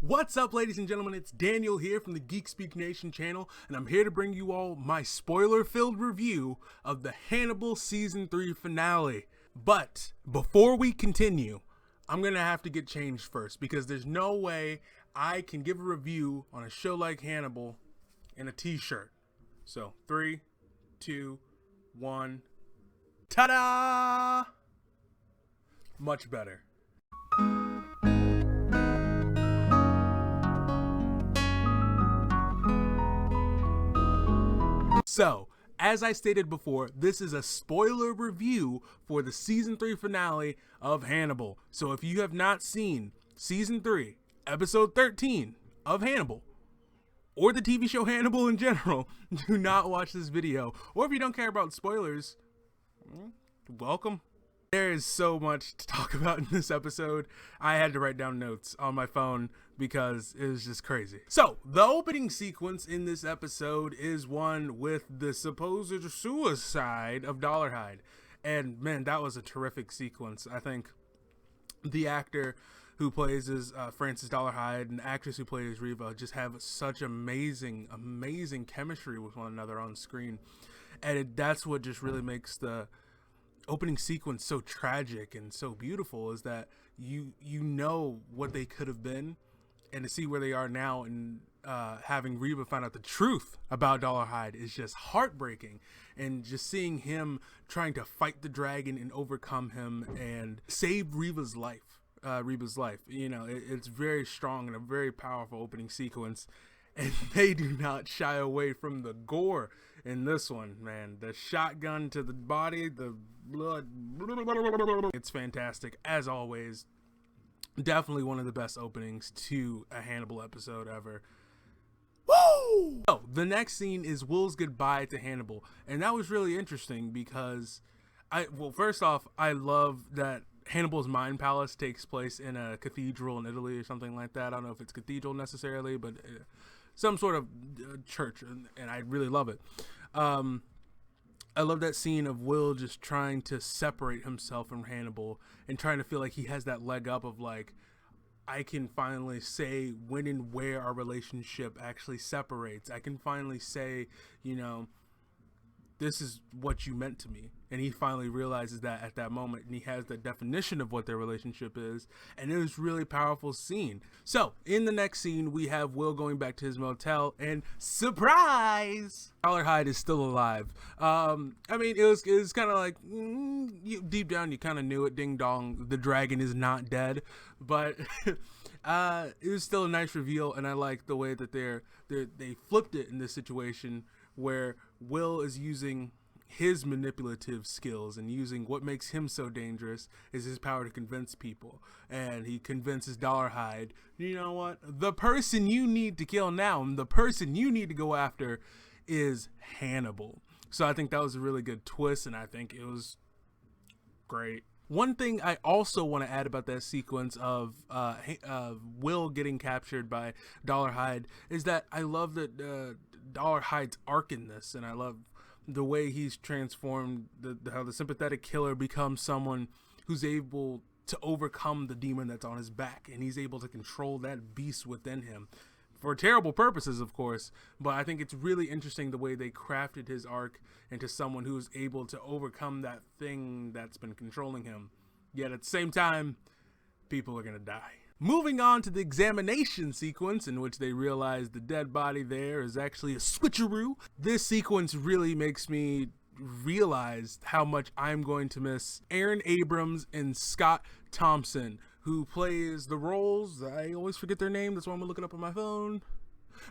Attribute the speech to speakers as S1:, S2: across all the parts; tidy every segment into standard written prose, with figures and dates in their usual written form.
S1: What's up, ladies and gentlemen? It's Daniel here from the Geek Speak Nation channel, and I'm here to bring you all my spoiler-filled review of the Hannibal Season 3 finale. But before we continue, I'm going to have to get changed first, because there's no way I can give a review on a show like Hannibal in a t-shirt. So, 3, 2, 1, ta-da! Much better. So, as I stated before, this is a spoiler review for the Season 3 finale of Hannibal. So if you have not seen Season 3, Episode 13 of Hannibal, or the TV show Hannibal in general, do not watch this video. Or if you don't care about spoilers, welcome. There is so much to talk about in this episode. I had to write down notes on my phone because it was just crazy. So, the opening sequence in this episode is one with the supposed suicide of Dollarhide. And man, that was a terrific sequence. I think the actor who plays as Francis Dollarhide and the actress who plays Reva just have such amazing chemistry with one another on screen. And that's what just really makes the opening sequence so tragic and so beautiful, is that you know what they could have been, and to see where they are now, and having Reba find out the truth about Dollarhide is just heartbreaking. And just seeing him trying to fight the dragon and overcome him and save Reba's life, you know, it's very strong and a very powerful opening sequence. And they do not shy away from the gore in this one, man. The shotgun to the body, the blood. It's fantastic, as always. Definitely one of the best openings to a Hannibal episode ever. Woo! So, the next scene is Will's goodbye to Hannibal. And that was really interesting because, first off, I love that Hannibal's mind palace takes place in a cathedral in Italy or something like that. I don't know if it's cathedral necessarily, but some sort of church, and I really love it. I love that scene of Will just trying to separate himself from Hannibal and trying to feel like he has that leg up of like, I can finally say when and where our relationship actually separates. I can finally say, you know, this is what you meant to me. And he finally realizes that at that moment, and he has the definition of what their relationship is. And it was a really powerful scene. So in the next scene, we have Will going back to his motel, and surprise, Dollarhide is still alive. I mean, it was kind of like, deep down, you kind of knew it, ding dong, the dragon is not dead, but it was still a nice reveal. And I like the way that they flipped it in this situation, where Will is using his manipulative skills and using what makes him so dangerous is his power to convince people. And he convinces Dollarhide, you know what? The person you need to kill now, and the person you need to go after, is Hannibal. So I think that was a really good twist, and I think it was great. One thing I also want to add about that sequence of Will getting captured by Dollarhide is that I love that Dollarhide's arc in this, and I love the way he's transformed, how the sympathetic killer becomes someone who's able to overcome the demon that's on his back, and he's able to control that beast within him for terrible purposes, of course. But I think it's really interesting the way they crafted his arc into someone who's able to overcome that thing that's been controlling him. Yet at the same time, people are gonna die. Moving on to the examination sequence, in which they realize the dead body there is actually a switcheroo. This sequence really makes me realize how much I'm going to miss Aaron Abrams and Scott Thompson, who plays the roles. I always forget their name. That's why I'm gonna look it up on my phone.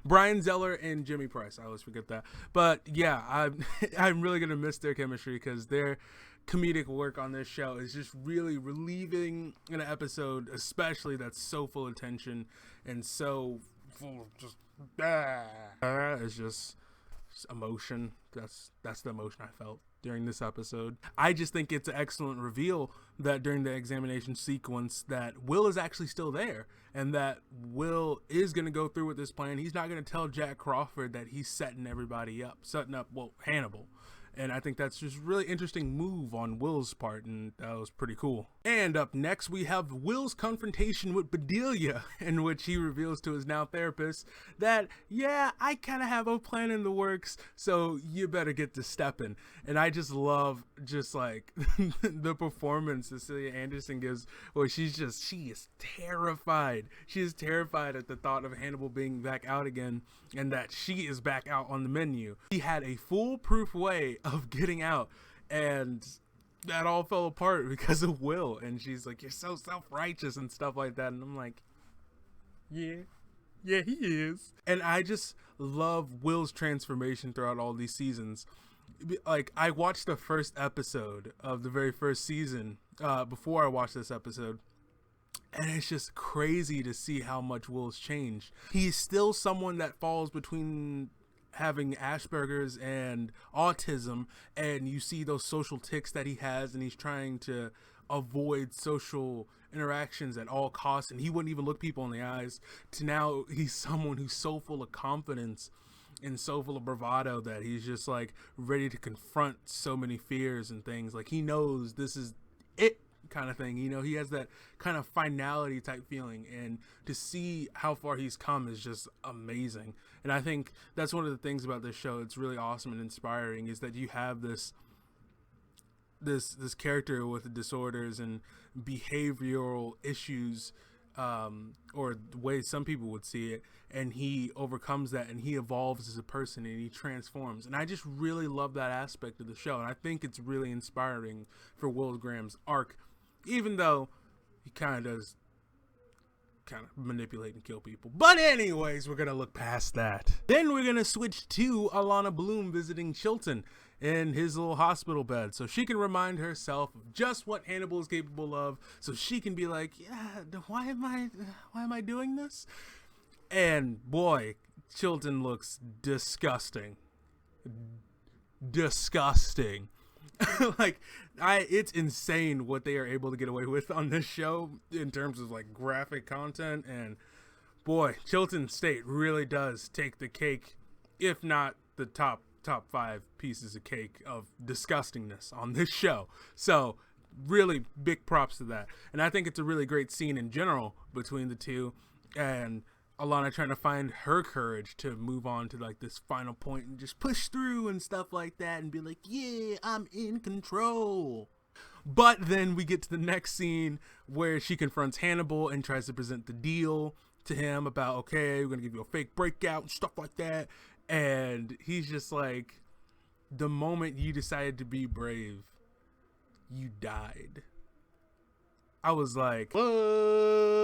S1: Brian Zeller and Jimmy Price. I always forget that. But yeah, I'm really gonna miss their chemistry, because their comedic work on this show is just really relieving in an episode, especially that's so full of tension and so full of just it's just emotion. That's the emotion I felt during this episode. I just think it's an excellent reveal that during the examination sequence that Will is actually still there, and that Will is going to go through with this plan. He's not going to tell Jack Crawford that he's setting up Hannibal. And I think that's just really interesting move on Will's part, and that was pretty cool. And up next, we have Will's confrontation with Bedelia, in which he reveals to his now therapist that, yeah, I kind of have a plan in the works, so you better get to stepping. And I just love just like the performance Cecilia Anderson gives, where she is terrified. She is terrified at the thought of Hannibal being back out again, and that she is back out on the menu. He had a foolproof way of getting out, and that all fell apart because of Will. And she's like, you're so self-righteous and stuff like that. And I'm like, yeah, he is. And I just love Will's transformation throughout all these seasons. Like, I watched the first episode of the very first season before I watched this episode, and it's just crazy to see how much Will's changed. He's still someone that falls between having Asperger's and autism, and you see those social tics that he has, and he's trying to avoid social interactions at all costs, and he wouldn't even look people in the eyes, to now he's someone who's so full of confidence and so full of bravado that he's just like ready to confront so many fears and things. Like, he knows this is it kind of thing, you know. He has that kind of finality type feeling, and to see how far he's come is just amazing. And I think that's one of the things about this show. It's really awesome and inspiring, is that you have this character with disorders and behavioral issues, or the way some people would see it, and he overcomes that, and he evolves as a person, and he transforms. And I just really love that aspect of the show, and I think it's really inspiring for Will Graham's arc, even though he kind of does manipulate and kill people. But anyways, we're gonna look past that. Then we're gonna switch to Alana Bloom visiting Chilton in his little hospital bed, so she can remind herself of just what Hannibal is capable of, so she can be like, yeah, why am I doing this? And boy, Chilton looks disgusting. Like, it's insane what they are able to get away with on this show in terms of like graphic content. And boy, Chilton State really does take the cake, if not the top 5 pieces of cake of disgustingness on this show. So really big props to that. And I think it's a really great scene in general between the two, and Alana trying to find her courage to move on to like this final point and just push through and stuff like that and be like, yeah, I'm in control. But then we get to the next scene where she confronts Hannibal and tries to present the deal to him about, okay, we're gonna give you a fake breakout and stuff like that. And he's just like, the moment you decided to be brave, you died. I was like, whoa.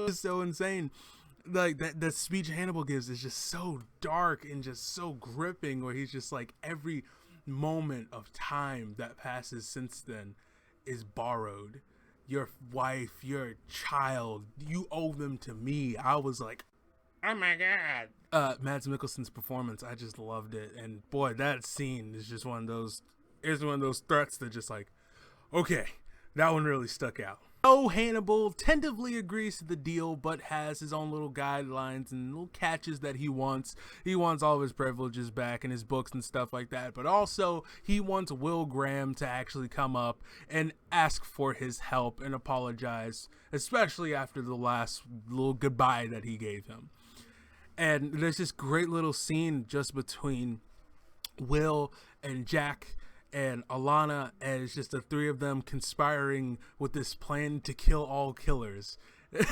S1: It's so insane. Like, that speech Hannibal gives is just so dark and just so gripping, where he's just like, every moment of time that passes since then is borrowed. Your wife, your child, you owe them to me. I was like, oh my God. Mads Mikkelsen's performance, I just loved it. And boy, that scene is just one of those threats that just like, okay, that one really stuck out. So Hannibal tentatively agrees to the deal, but has his own little guidelines and little catches that he wants. He wants all of his privileges back and his books and stuff like that. But also, he wants Will Graham to actually come up and ask for his help and apologize, especially after the last little goodbye that he gave him. And there's this great little scene just between Will and Jack and Alana, and it's just the three of them conspiring with this plan to kill all killers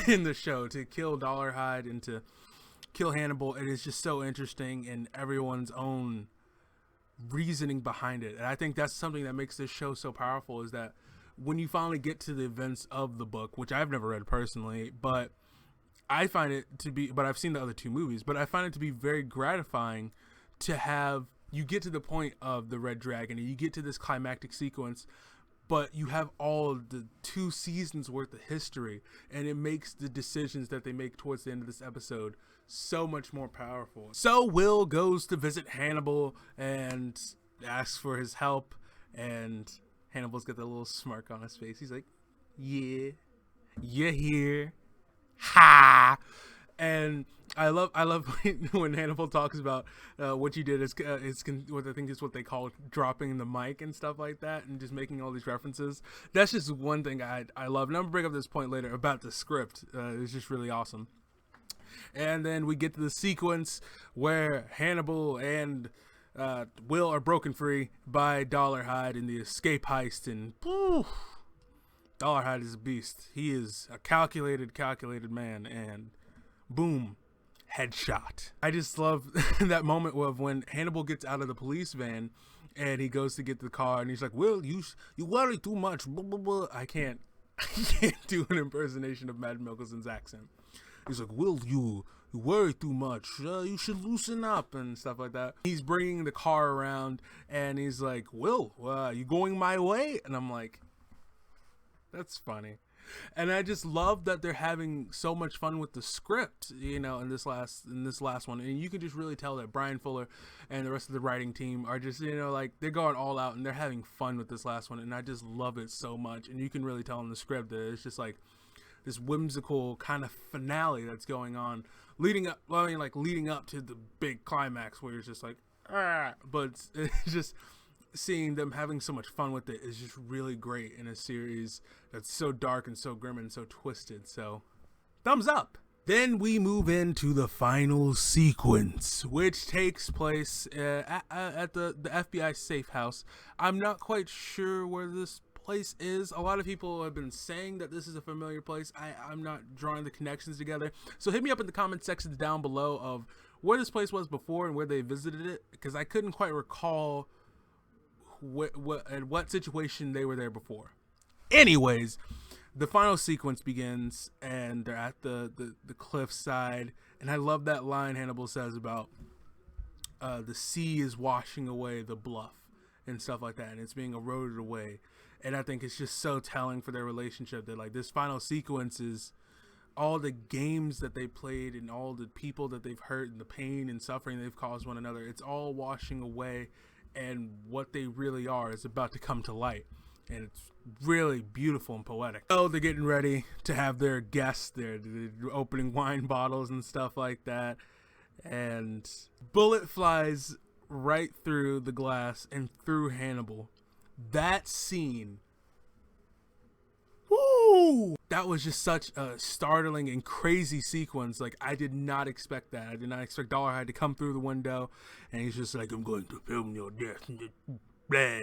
S1: in the show, to kill Dollarhide and to kill Hannibal. It is just so interesting, and everyone's own reasoning behind it. And I think that's something that makes this show so powerful, is that when you finally get to the events of the book, which I've never read personally, but I find it to be, but I've seen the other two movies, but I find it to be very gratifying to have, you get to the point of the Red Dragon and you get to this climactic sequence, but you have all of the 2 seasons worth of history, and it makes the decisions that they make towards the end of this episode so much more powerful. So Will goes to visit Hannibal and asks for his help, and Hannibal's got that little smirk on his face. He's like, yeah, you're here. Ha! And I love when Hannibal talks about what you did is what I think is what they call dropping the mic and stuff like that, and just making all these references. That's just one thing I love. And I'm gonna bring up this point later about the script. It's just really awesome. And then we get to the sequence where Hannibal and Will are broken free by Dollarhide in the escape heist, and Dollarhide is a beast. He is a calculated man, and boom, headshot. I just love that moment of when Hannibal gets out of the police van and he goes to get the car, and he's like, "Will, you worry too much." Blah, blah, blah. I can't do an impersonation of Matt Mikkelsen's accent. He's like, "Will, you worry too much. You should loosen up," and stuff like that. He's bringing the car around, and he's like, "Will, you going my way?" And I'm like, that's funny. And I just love that they're having so much fun with the script, you know, in this last one. And you can just really tell that Brian Fuller and the rest of the writing team are just, you know, like, they're going all out and they're having fun with this last one. And I just love it so much. And you can really tell in the script that it's just like this whimsical kind of finale that's going on, leading up to the big climax where it's just like, but it's just seeing them having so much fun with it is just really great in a series that's so dark and so grim and so twisted. So thumbs up. Then we move into the final sequence, which takes place at the FBI safe house. I'm not quite sure where this place is. A lot of people have been saying that this is a familiar place. I'm not drawing the connections together. So hit me up in the comment sections down below of where this place was before and where they visited it, because I couldn't quite recall what situation they were there before. Anyways, the final sequence begins and they're at the cliff side, and I love that line Hannibal says about the sea is washing away the bluff and stuff like that, and it's being eroded away. And I think it's just so telling for their relationship that, like, this final sequence is all the games that they played and all the people that they've hurt and the pain and suffering they've caused one another. It's all washing away, and what they really are is about to come to light. And it's really beautiful and poetic. So they're getting ready to have their guests there. They're opening wine bottles and stuff like that. And bullet flies right through the glass and through Hannibal. That scene, woo! That was just such a startling and crazy sequence. Like, I did not expect that. I did not expect Dollarhide to come through the window, and he's just like, "I'm going to film your death." Blah.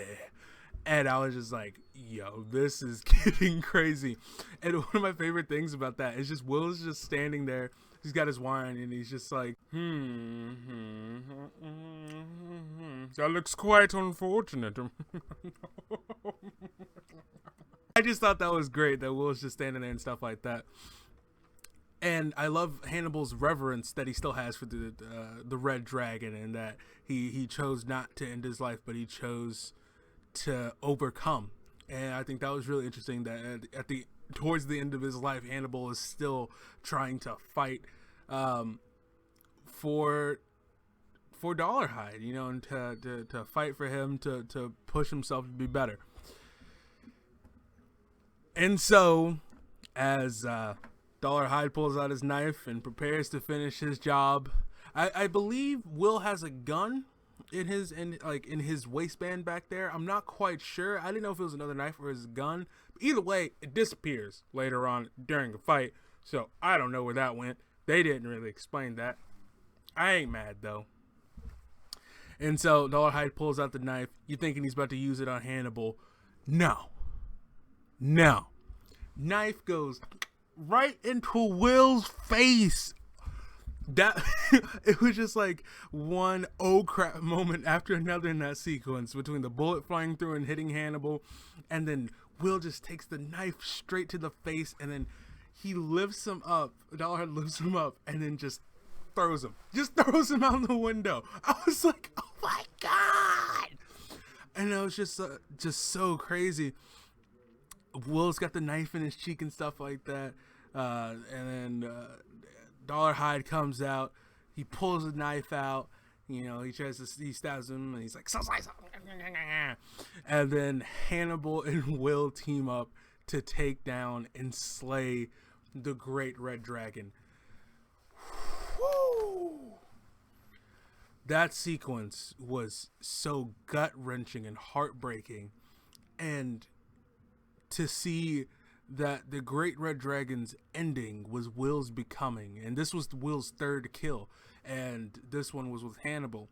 S1: And I was just like, yo, this is getting crazy. And one of my favorite things about that is just Will's just standing there. He's got his wine, and he's just like, that looks quite unfortunate. I just thought that was great that Will's just standing there and stuff like that. And I love Hannibal's reverence that he still has for the Red Dragon, and that he chose not to end his life, but he chose to overcome. And I think that was really interesting that towards the end of his life, Hannibal is still trying to fight for Dollarhide, you know, and to fight for him to push himself to be better. And so as Dollarhide pulls out his knife and prepares to finish his job, I believe Will has a gun in his waistband back there. I'm not quite sure. I didn't know if it was another knife or his gun. But either way, it disappears later on during the fight. So I don't know where that went. They didn't really explain that. I ain't mad though. And so Dollarhide pulls out the knife. You're thinking he's about to use it on Hannibal. No. Knife goes right into Will's face. That it was just like one oh crap moment after another in that sequence, between the bullet flying through and hitting Hannibal, and then Will just takes the knife straight to the face, and then he lifts him up. Dollarhide lifts him up and then just throws him out the window. I was like, oh my god! And it was just so crazy. Will's got the knife in his cheek and stuff like that, and then Dollarhide comes out. He pulls the knife out. You know, he stabs him, and he's like, and then Hannibal and Will team up to take down and slay the Great Red Dragon. Woo! That sequence was so gut-wrenching and heartbreaking, and to see that the Great Red Dragon's ending was Will's becoming, and this was Will's third kill, and this one was with Hannibal.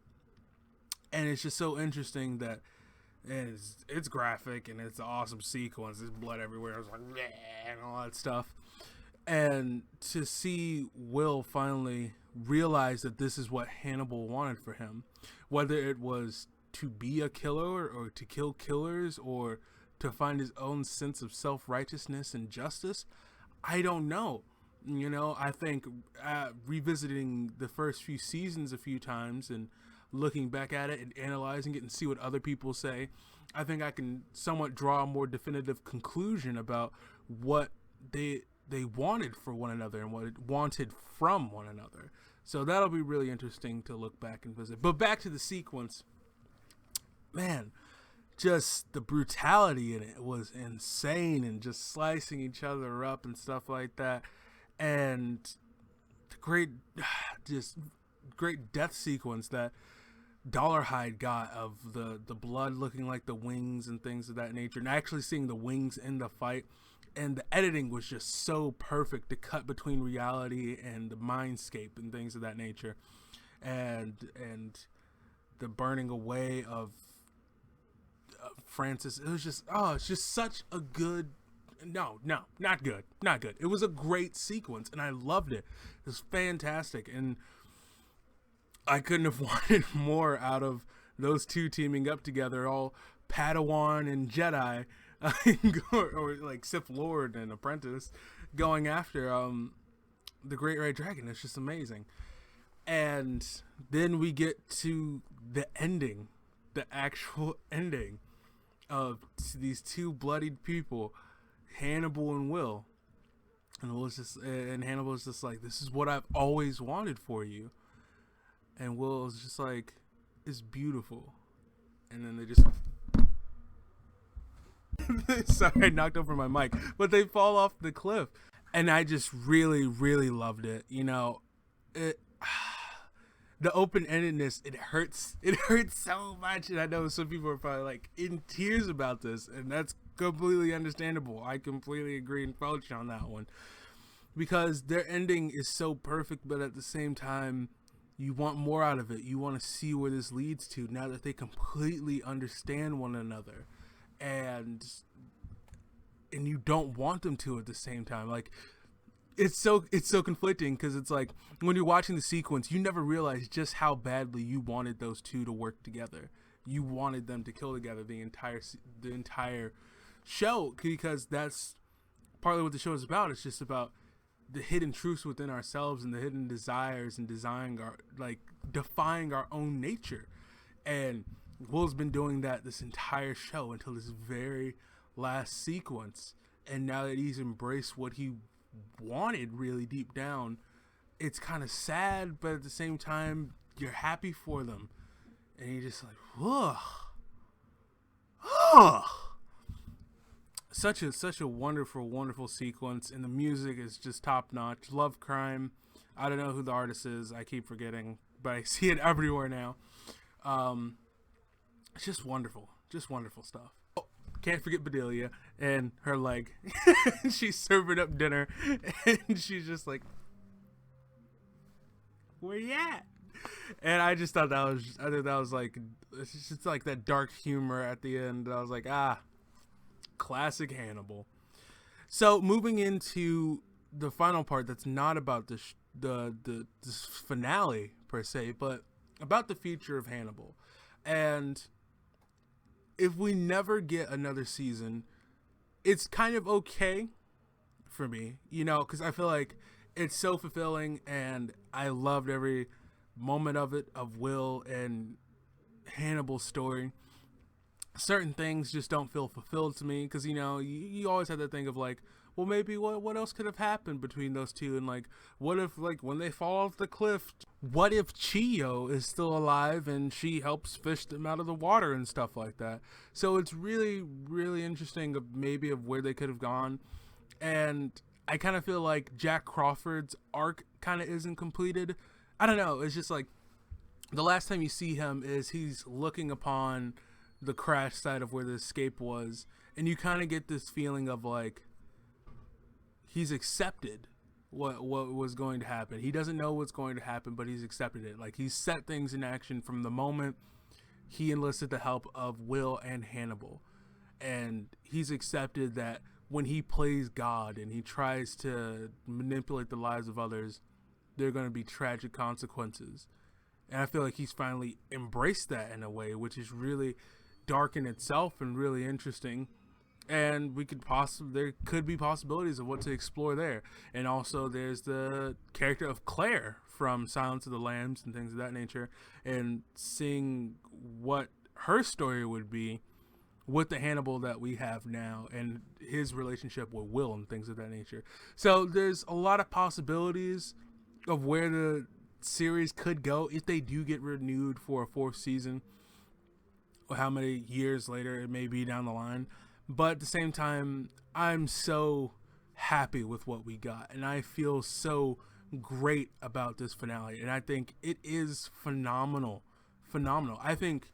S1: And it's just so interesting that, and it's graphic and it's an awesome sequence. There's blood everywhere. It's like, yeah, and all that stuff. And to see Will finally realize that this is what Hannibal wanted for him, whether it was to be a killer or to kill killers or to find his own sense of self-righteousness and justice, I don't know. You know, I think revisiting the first few seasons a few times and looking back at it and analyzing it and see what other people say, I think I can somewhat draw a more definitive conclusion about what they wanted for one another and what it wanted from one another. So that'll be really interesting to look back and visit. But back to the sequence, man, just the brutality in it was insane, and just slicing each other up and stuff like that. And the great death sequence that Dollarhide got of the blood looking like the wings and things of that nature, and actually seeing the wings in the fight. And the editing was just so perfect to cut between reality and the mindscape and things of that nature. And the burning away of Francis, it was just, it's just such a good, not good. It was a great sequence, and I loved it. It was fantastic, and I couldn't have wanted more out of those two teaming up together, all Padawan and Jedi, or like Sith Lord and Apprentice, going after the Great Red Dragon. It's just amazing. And then we get to the ending, the actual ending of these two bloodied people, Hannibal and Will. And Hannibal is just like, this is what I've always wanted for you. And Will is just like, it's beautiful. And then they just sorry, I knocked over my mic, but they fall off the cliff. And I just really, really loved it. You know, the open-endedness, it hurts so much. And I know some people are probably like in tears about this, and that's completely understandable. I completely agree and felt you on that one, because their ending is so perfect, but at the same time, you want more out of it. You want to see where this leads to now that they completely understand one another. And you don't want them to at the same time. Like, it's so conflicting, because it's like when you're watching the sequence, you never realize just how badly you wanted those two to work together. You wanted them to kill together the entire show, because that's partly what the show is about. It's just about the hidden truths within ourselves and the hidden desires and defying our own nature. And Will's been doing that this entire show until this very last sequence. And now that he's embraced what he wanted really deep down, it's kind of sad, but at the same time, you're happy for them. And you're just like, whoa. Such a wonderful sequence, and the music is just top notch. Love Crime. I don't know who the artist is. I keep forgetting, but I see it everywhere now. It's just wonderful stuff. Oh, can't forget Bedelia and her leg. She's serving up dinner, and she's just like, "Where you at?" And I just thought that was like, it's just like that dark humor at the end. I was like, classic Hannibal. So moving into the final part, that's not about the finale per se, but about the future of Hannibal. And if we never get another season, it's kind of okay for me, you know, because I feel like it's so fulfilling, and I loved every moment of it, of Will and Hannibal's story. Certain things just don't feel fulfilled to me, because, you know, you always have that thing of like, well, maybe what else could have happened between those two, and like, what if, like, when they fall off the cliff, what if Chiyo is still alive and she helps fish them out of the water and stuff like that? So it's really, really interesting of where they could have gone. And I kind of feel like Jack Crawford's arc kind of isn't completed, I don't know. It's just like the last time you see him is he's looking upon the crash site of where the escape was, and you kind of get this feeling of like he's accepted what was going to happen. He doesn't know what's going to happen, but he's accepted it. Like he's set things in action from the moment he enlisted the help of Will and Hannibal, and he's accepted that when he plays God and he tries to manipulate the lives of others, there are going to be tragic consequences. And I feel like he's finally embraced that in a way, which is really dark in itself and really interesting. And there could be possibilities of what to explore there. And also there's the character of Claire from Silence of the Lambs and things of that nature, and seeing what her story would be with the Hannibal that we have now and his relationship with Will and things of that nature. So there's a lot of possibilities of where the series could go if they do get renewed for a 4th season, or how many years later it may be down the line. But at the same time, I'm so happy with what we got, and I feel so great about this finale, and I think it is phenomenal. I think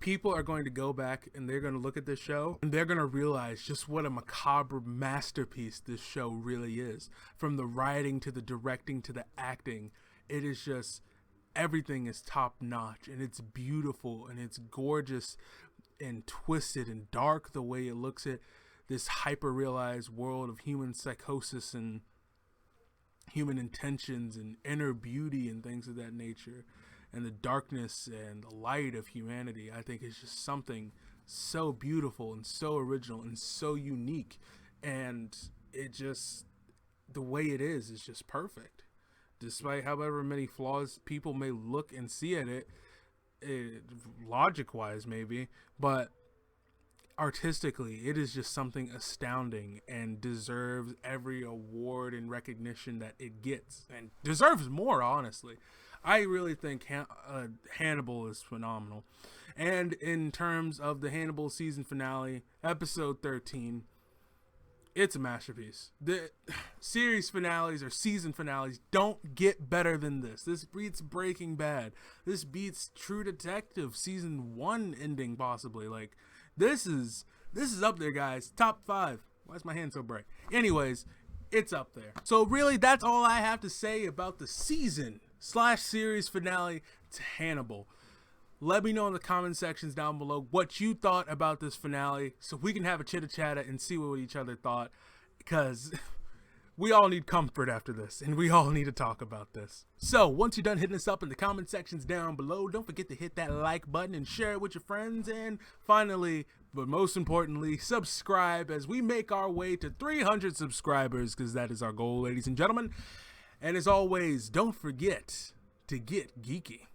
S1: people are going to go back and they're going to look at this show and they're going to realize just what a macabre masterpiece this show really is. From the writing to the directing to the acting, it is just, everything is top notch, and it's beautiful and it's gorgeous and twisted and dark the way it looks at this hyper realized world of human psychosis and human intentions and inner beauty and things of that nature, and the darkness and the light of humanity. I think it's just something so beautiful and so original and so unique, and it just, the way it is just perfect, despite however many flaws people may look and see at it, logic wise maybe, but artistically it is just something astounding and deserves every award and recognition that it gets, and deserves more, honestly. I really think Hannibal is phenomenal. And in terms of the Hannibal season finale, episode 13, it's a masterpiece. The series finales or season finales don't get better than this. This beats Breaking Bad. This beats True Detective season 1 ending, possibly. Like, this is up there, guys. Top 5. Why is my hand so bright? Anyways, it's up there. So really, that's all I have to say about the season/series finale to Hannibal. Let me know in the comment sections down below what you thought about this finale, so we can have a chitter-chatter and see what each other thought, because we all need comfort after this, and we all need to talk about this. So once you're done hitting us up in the comment sections down below, don't forget to hit that like button and share it with your friends, and finally, but most importantly, subscribe as we make our way to 300 subscribers, because that is our goal, ladies and gentlemen. And as always, don't forget to get geeky.